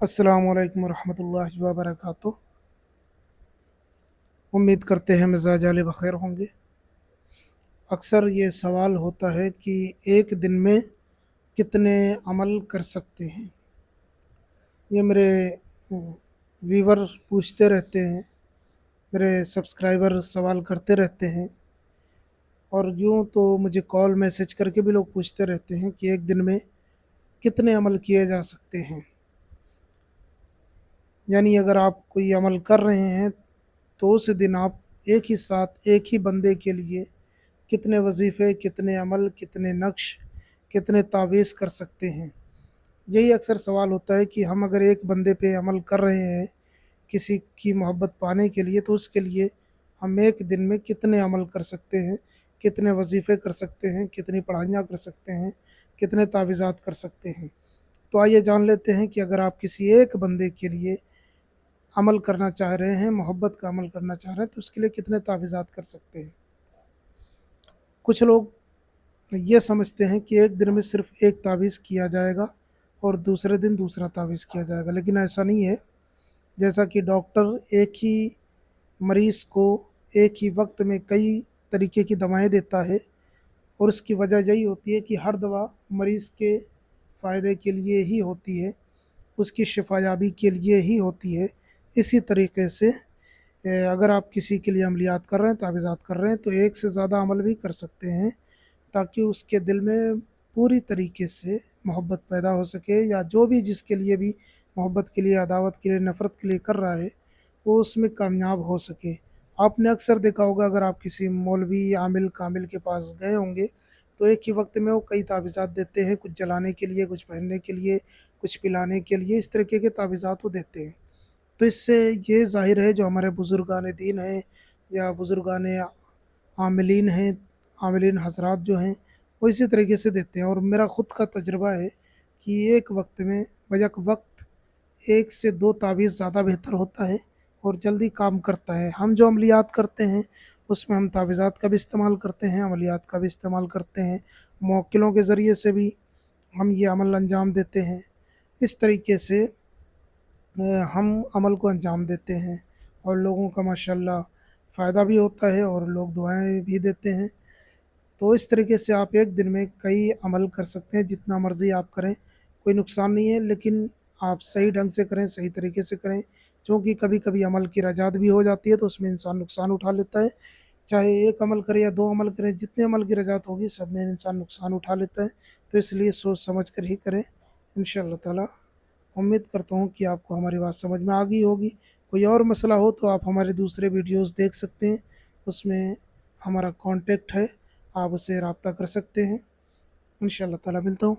अस्सलाम वालेकुम रहमतुल्लाहि व बरकातुहू। उम्मीद करते हैं मिजाज आले बखैर होंगे। अक्सर ये सवाल होता है कि एक दिन में कितने अमल कर सकते हैं। ये मेरे व्यूवर पूछते रहते हैं, मेरे सब्सक्राइबर सवाल करते रहते हैं, और यूँ तो मुझे कॉल मैसेज करके भी लोग पूछते रहते हैं कि एक दिन में कितने अमल किए जा सकते हैं। यानी अगर आप कोई अमल कर रहे हैं तो उस दिन आप एक ही साथ एक ही बंदे के लिए कितने वजीफ़े, कितने अमल, कितने नक्श, कितने तावीज़ कर सकते हैं। यही अक्सर सवाल होता है कि हम अगर एक बंदे पे अमल कर रहे हैं किसी की मोहब्बत पाने के लिए, तो उसके लिए हम एक दिन में कितने अमल कर सकते हैं, कितने वजीफ़े कर सकते हैं, कितनी पढ़ाइयाँ कर सकते हैं, कितने तावीज़ात कर सकते हैं। तो आइए जान लेते हैं कि अगर आप किसी एक बंदे के लिए अमल करना चाह रहे हैं, मोहब्बत का अमल करना चाह रहे हैं, तो उसके लिए कितने तावीज़ात कर सकते हैं। कुछ लोग ये समझते हैं कि एक दिन में सिर्फ एक तावीज़ किया जाएगा और दूसरे दिन दूसरा तावीज़ किया जाएगा, लेकिन ऐसा नहीं है। जैसा कि डॉक्टर एक ही मरीज़ को एक ही वक्त में कई तरीके की दवाएं देता है, और उसकी वजह यही होती है कि हर दवा मरीज़ के फ़ायदे के लिए ही होती है, उसकी शिफायाबी के लिए ही होती है। इसी तरीके से अगर आप किसी के लिए अमलियात कर रहे हैं, तावीज़ात कर रहे हैं, तो एक से ज़्यादा अमल भी कर सकते हैं, ताकि उसके दिल में पूरी तरीके से मोहब्बत पैदा हो सके, या जो भी जिसके लिए भी मोहब्बत के लिए, अदावत के लिए, नफ़रत के लिए कर रहा है, वो उसमें कामयाब हो सके। आपने अक्सर देखा होगा, अगर आप किसी मौलवी आमिल कामिल के पास गए होंगे, तो एक ही वक्त में वो कई तावीज़ात देते हैं, कुछ जलाने के लिए, कुछ पहनने के लिए, कुछ पिलाने के लिए, इस तरीके के तावीज़ात वो देते हैं। तो इससे ये ज़ाहिर है, जो हमारे बुज़ुर्गान दीन हैं या बुज़ुर्गान आमिलीन हैं, आमिलीन हज़रात जो हैं, वो इसी तरीके से देते हैं। और मेरा ख़ुद का तजुर्बा है कि एक वक्त में बैक वक्त एक से दो तावीज़ ज़्यादा बेहतर होता है और जल्दी काम करता है। हम जो अमलियात करते हैं उसमें हम तावीज़ात का भी इस्तेमाल करते हैं, अमलियात का भी इस्तेमाल करते हैं, मुवक्किलों के ज़रिए से भी हम ये अमल अंजाम देते हैं। इस तरीके से हम अमल को अंजाम देते हैं, और लोगों का माशाल्लाह फ़ायदा भी होता है और लोग दुआएं भी देते हैं। तो इस तरीके से आप एक दिन में कई अमल कर सकते हैं, जितना मर्ज़ी आप करें, कोई नुकसान नहीं है, लेकिन आप सही ढंग से करें, सही तरीके से करें। क्योंकि कभी कभी अमल की रजात भी हो जाती है, तो उसमें इंसान नुकसान उठा लेता है। चाहे एक अमल करे या दो अमल करें, जितने अमल की रजात होगी सब में इंसान नुकसान उठा लेता है। तो इसलिए सोच समझ कर ही करें। इंशाअल्लाह ताला उम्मीद करता हूँ कि आपको हमारी बात समझ में आ गई होगी। कोई और मसला हो तो आप हमारे दूसरे वीडियोस देख सकते हैं, उसमें हमारा कॉन्टेक्ट है, आप उससे रब्ता कर सकते हैं। इंशाअल्लाह ताला मिलता हूँ।